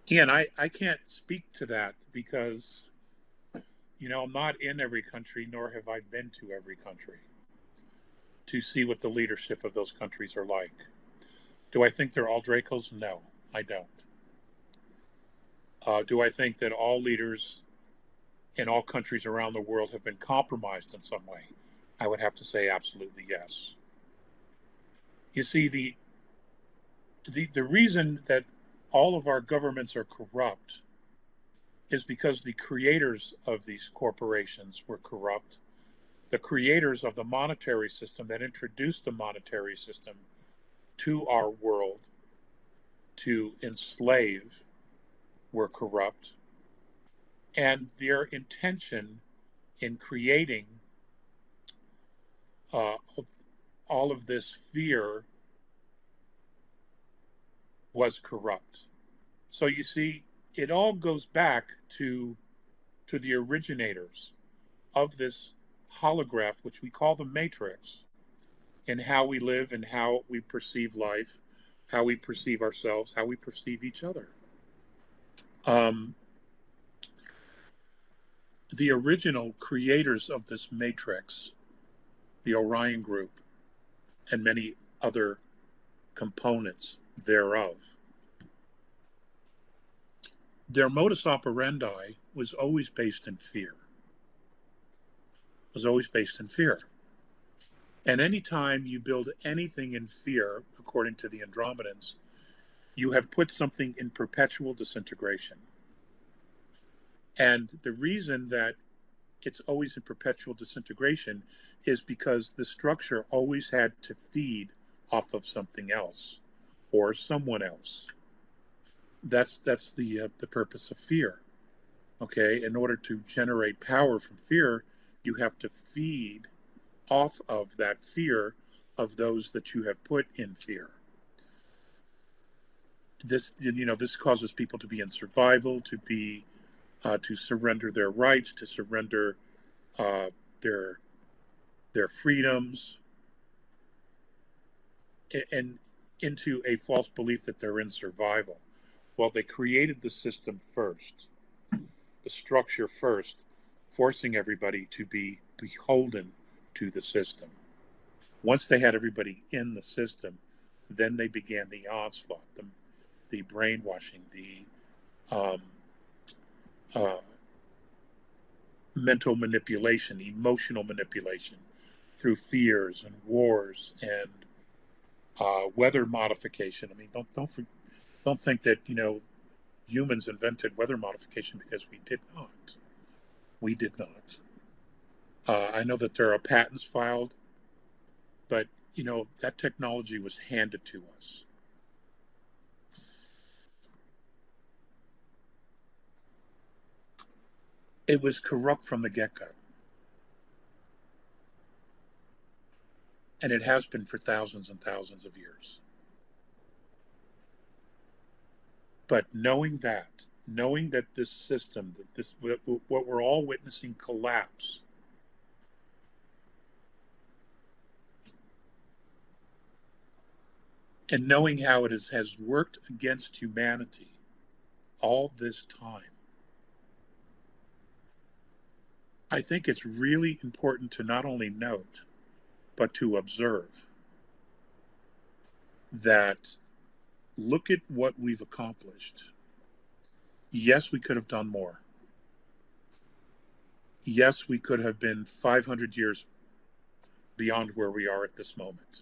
And I can't speak to that because, I'm not in every country, nor have I been to every country to see what the leadership of those countries are like. Do I think they're all Dracos? No, I don't. Do I think that all leaders in all countries around the world have been compromised in some way? I would have to say absolutely yes. You see, the reason that all of our governments are corrupt is because the creators of these corporations were corrupt. The creators of the monetary system that introduced the monetary system to our world to enslave were corrupt. And their intention in creating uh, all of this fear was corrupt. So you see, it all goes back to the originators of this holograph, which we call the matrix, and how we live and how we perceive life, how we perceive ourselves, how we perceive each other. Um, the original creators of this matrix, the Orion Group, and many other components thereof, their modus operandi was always based in fear. Was always based in fear. And anytime you build anything in fear, according to the Andromedans, you have put something in perpetual disintegration. And the reason that it's always in perpetual disintegration is because the structure always had to feed off of something else or someone else. That's the purpose of fear. Okay, in order to generate power from fear, you have to feed off of that fear of those that you have put in fear. This causes people to be in survival, to surrender their rights, to surrender uh, their their freedoms, and into a false belief that they're in survival. Well, they created the system first, the structure first, forcing everybody to be beholden to the system. Once they had everybody in the system, then they began the onslaught, the brainwashing, the um, uh, mental manipulation, emotional manipulation through fears and wars and weather modification. I mean, don't think that humans invented weather modification, because we did not. We did not. I know that there are patents filed, but that technology was handed to us. It was corrupt from the get-go, and it has been for thousands and thousands of years. But knowing that this system, that this what we're all witnessing collapse, and knowing how it has worked against humanity all this time, I think it's really important to not only note, but to observe that, look at what we've accomplished. Yes, we could have done more. Yes, we could have been 500 years beyond where we are at this moment.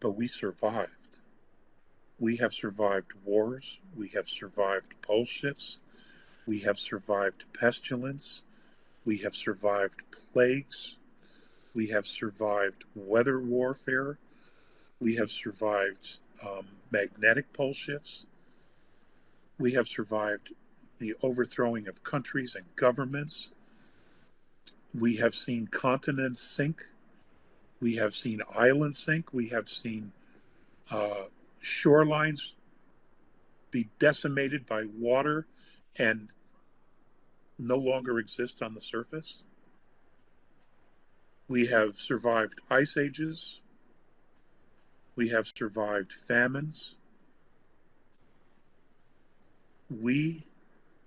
But we survived. We have survived wars. We have survived pole shifts. We have survived pestilence. We have survived plagues. We have survived weather warfare. We have survived magnetic pole shifts. We have survived the overthrowing of countries and governments. We have seen continents sink. We have seen islands sink. We have seen uh, shorelines be decimated by water and no longer exist on the surface. We have survived ice ages. We have survived famines. We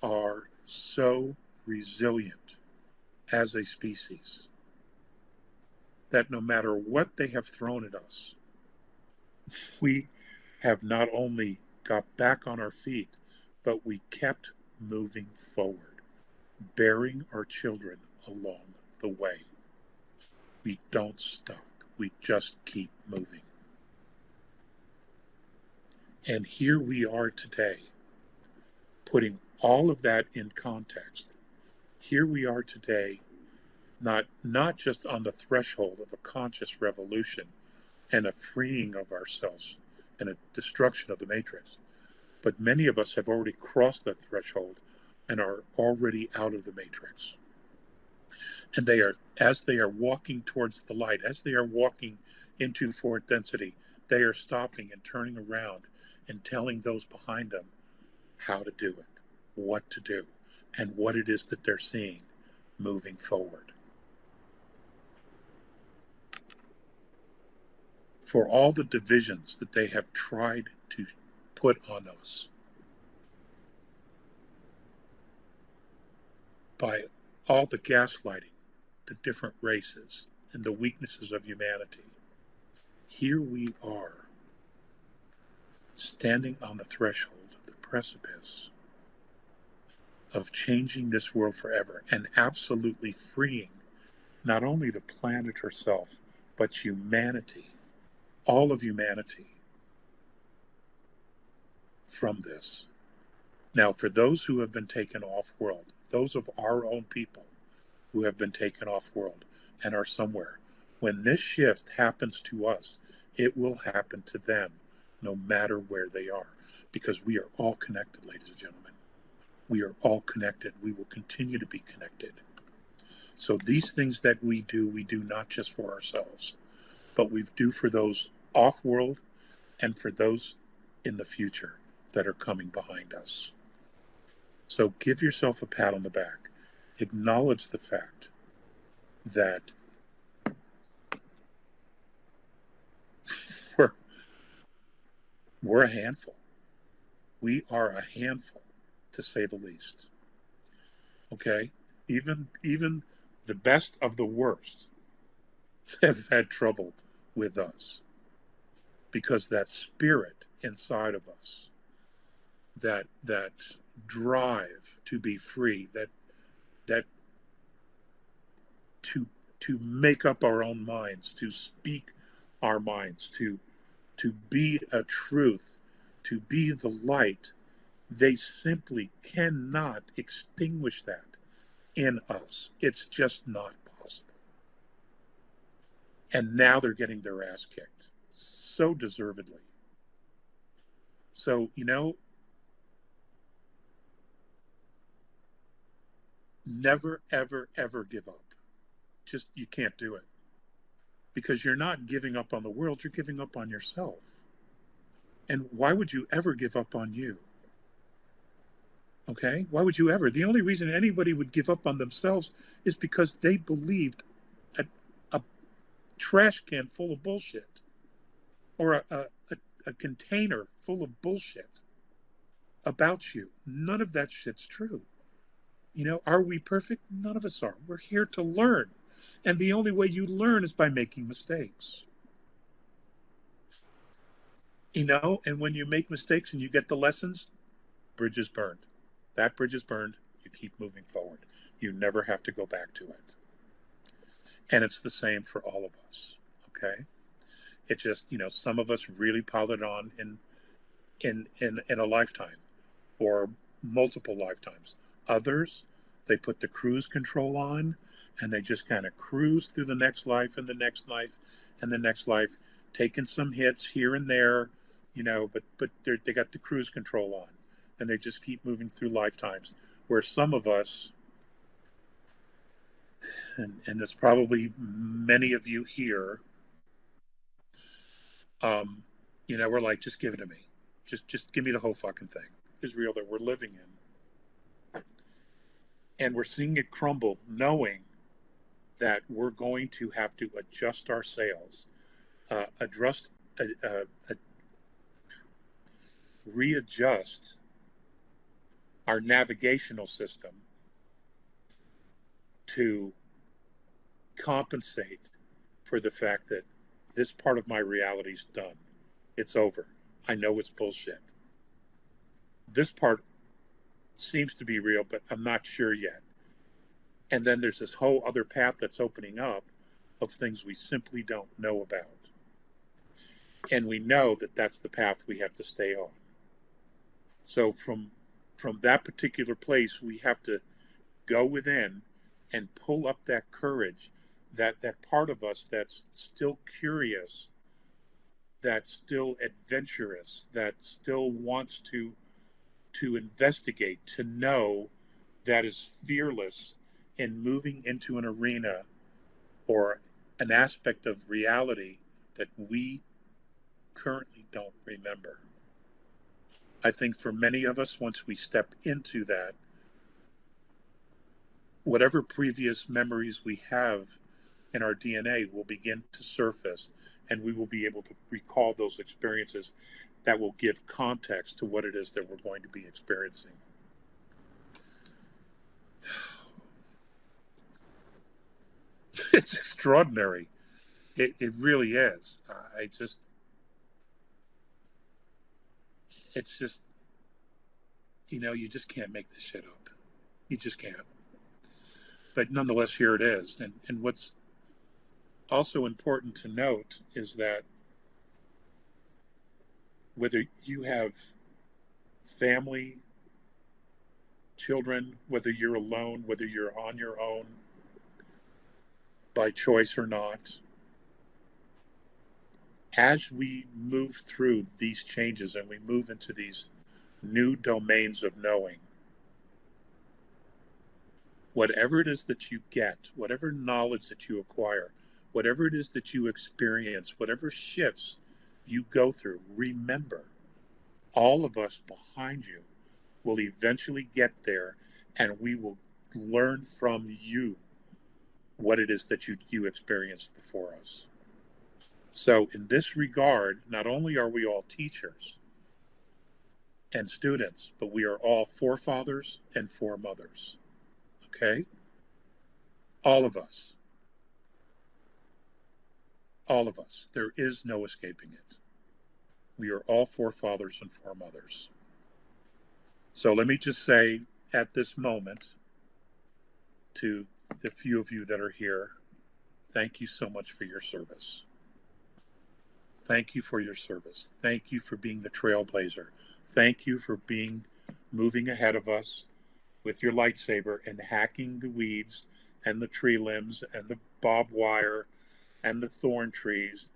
are so resilient as a species that no matter what they have thrown at us, we have not only got back on our feet, but we kept moving forward, bearing our children along the way. We don't stop. We just keep moving. And here we are today, putting all of that in context. Here we are today, not just on the threshold of a conscious revolution and a freeing of ourselves and a destruction of the matrix, but many of us have already crossed that threshold and are already out of the matrix. And they are, as they are walking towards the light, as they are walking into fourth density, they are stopping and turning around and telling those behind them how to do it, what to do, and what it is that they're seeing moving forward. For all the divisions that they have tried to put on us by all the gaslighting, the different races, and the weaknesses of humanity, here we are, standing on the threshold of the precipice of changing this world forever and absolutely freeing not only the planet herself, but humanity, all of humanity, from this. Now, for those who have been taken off world, those of our own people who have been taken off world and are somewhere, when this shift happens to us, it will happen to them no matter where they are, because we are all connected, ladies and gentlemen. We are all connected. We will continue to be connected. So these things that we do not just for ourselves, but we do for those off world and for those in the future that are coming behind us. So give yourself a pat on the back. Acknowledge the fact that we're a handful. We are a handful, to say the least. Okay? Even the best of the worst have had trouble with us, because that spirit inside of us, that drive to be free, that to make up our own minds, to speak our minds, to be a truth, to be the light, they simply cannot extinguish that in us. It's just not possible. And now they're getting their ass kicked, so deservedly. So, never, ever, ever give up. Just, you can't do it. Because you're not giving up on the world, you're giving up on yourself. And why would you ever give up on you? Okay? Why would you ever? The only reason anybody would give up on themselves is because they believed a trash can full of bullshit, or a container full of bullshit about you. None of that shit's true. Are we perfect? None of us are. We're here to learn. And the only way you learn is by making mistakes. And when you make mistakes and you get the lessons, bridge is burned. That bridge is burned. You keep moving forward. You never have to go back to it. And it's the same for all of us. Okay? It just, some of us really pile it on in a lifetime, or multiple lifetimes. Others, they put the cruise control on and they just kind of cruise through the next life and the next life and the next life, taking some hits here and there, but they got the cruise control on and they just keep moving through lifetimes. Where some of us, and there's probably many of you here, we're like, just give it to me. Just give me the whole fucking thing. Israel that we're living in. And we're seeing it crumble, knowing that we're going to have to adjust our sails, readjust our navigational system to compensate for the fact that this part of my reality is done. It's over. I know it's bullshit. This part seems to be real, but I'm not sure yet. And then there's this whole other path that's opening up of things we simply don't know about. And we know that that's the path we have to stay on. So from that particular place, we have to go within and pull up that courage, that part of us that's still curious, that's still adventurous, that still wants to investigate, to know, that is fearless in moving into an arena or an aspect of reality that we currently don't remember. I think for many of us, once we step into that, whatever previous memories we have in our DNA will begin to surface, and we will be able to recall those experiences that will give context to what it is that we're going to be experiencing. It's extraordinary. It really is. It's just, you just can't make this shit up. You just can't. But nonetheless, here it is. And what's also important to note is that whether you have family, children, whether you're alone, whether you're on your own by choice or not, as we move through these changes and we move into these new domains of knowing, whatever it is that you get, whatever knowledge that you acquire, whatever it is that you experience, whatever shifts you go through, remember, all of us behind you will eventually get there, and we will learn from you what it is that you experienced before us. So in this regard, not only are we all teachers and students, but we are all forefathers and foremothers. Okay? All of us. All of us. There is no escaping it. We are all forefathers and foremothers. So let me just say at this moment to the few of you that are here, thank you so much for your service. Thank you for your service. Thank you for being the trailblazer. Thank you for moving ahead of us with your lightsaber and hacking the weeds and the tree limbs and the barbed wire and the thorn trees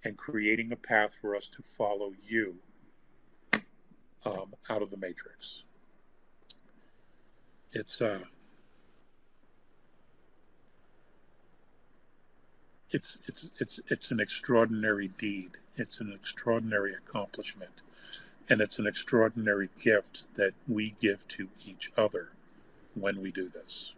and creating a path for us to follow you out of the matrix. It's an extraordinary deed. It's an extraordinary accomplishment, and it's an extraordinary gift that we give to each other when we do this.